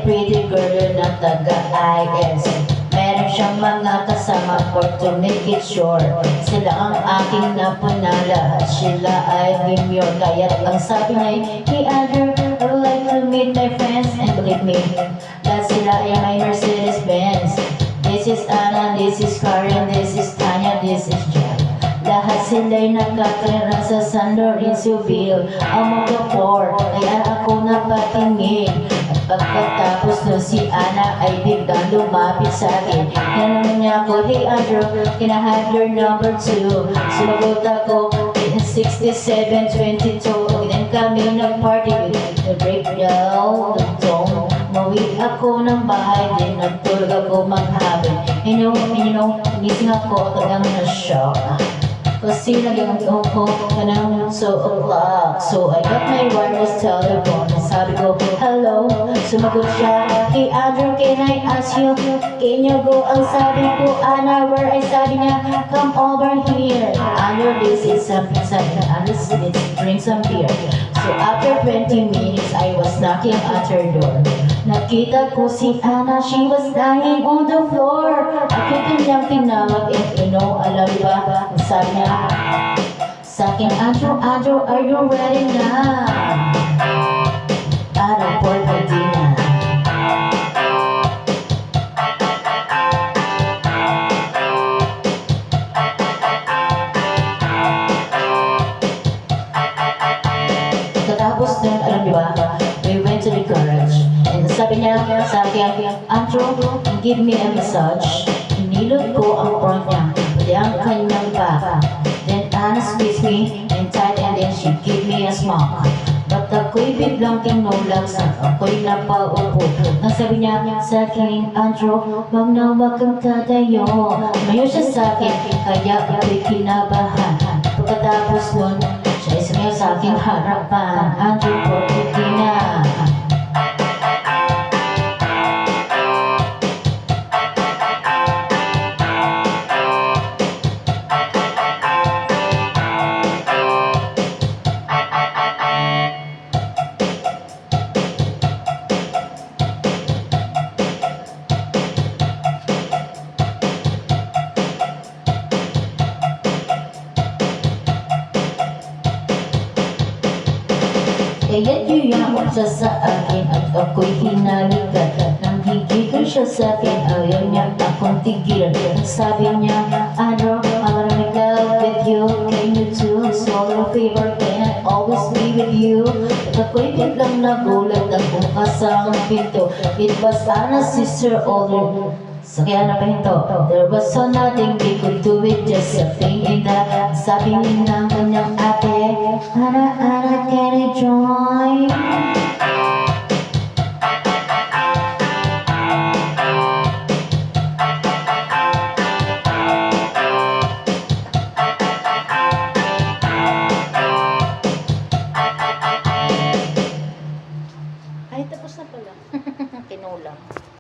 pretty girl na taga-IS. Meron siyang mga kasama for to make it sure. Sila ang aking napunala at sila ay demure. Kaya't ang sabi niya, hey Andrew, I would like to meet my friends. And believe me, that sila ay may Mercedes Benz. This is Anna, this is Karen, this is Tanya, this is Jen. Lahat sila'y nakatira sa San Lorenzo Ville. Among the four, kaya ako napatingin. At pagkatapos nun si Anna ay biglang lumapit sa akin. Tanong niya ako, hey Andrew, can I have your number 2? Sumagot ako, in 6722. Then kami nag-party with the breakdown, the tone. Mawid ako ng bahay, din nagtulog ako maghabin. You know, gising ako, talagang na-shock. Kasi naging ko kanang so o'clock. So I got my wireless telephone. Sabi ko, hello. Sumagot siya, hey Andrew, can I ask you, can you go? Ang sabi ko, Anna, where? Ay sabi niya, come over here. Andrew, this is something, let's drink some beer. So after 20 minutes, I was knocking at her door. Nakita ko si Anna, she was lying on the floor. Ako kanyang tinawag and alam ba, ang sabi niya sa akin, Andrew, are you ready na? Para for na. Katapos nun, alam niyo ba, we went to the garage. And sabi niya sa akin, Andrew, give me a massage. Inilot ko ang front niya, pati ang kanyang back. Then Anna squeezed me and tight and then she gave me a smoke. But ako'y biglang tinulak sa ako'y napaupo. Nang sabi niya sa akin, Andrew, wag na wag kang tatayo. Mayo siya sa akin, kaya ako'y kinabahan. Pagkatapos nun, siya sumayaw sa aking harapan. Andrew, porkiti na. Kaya't yuyaman siya sa akin at ako'y hinalikan. Nang higigil siya sa akin, ayaw niya akong tigil. Sabi niya, Andrew, I wanna make love with you. Can you do a small favor? Can I always be with you? At ako'y biglang nagulat at bukas ang pinto. It was Anna's sister older. So kaya napahinto. There was so nothing they could do with just a thing in that. Sabi niya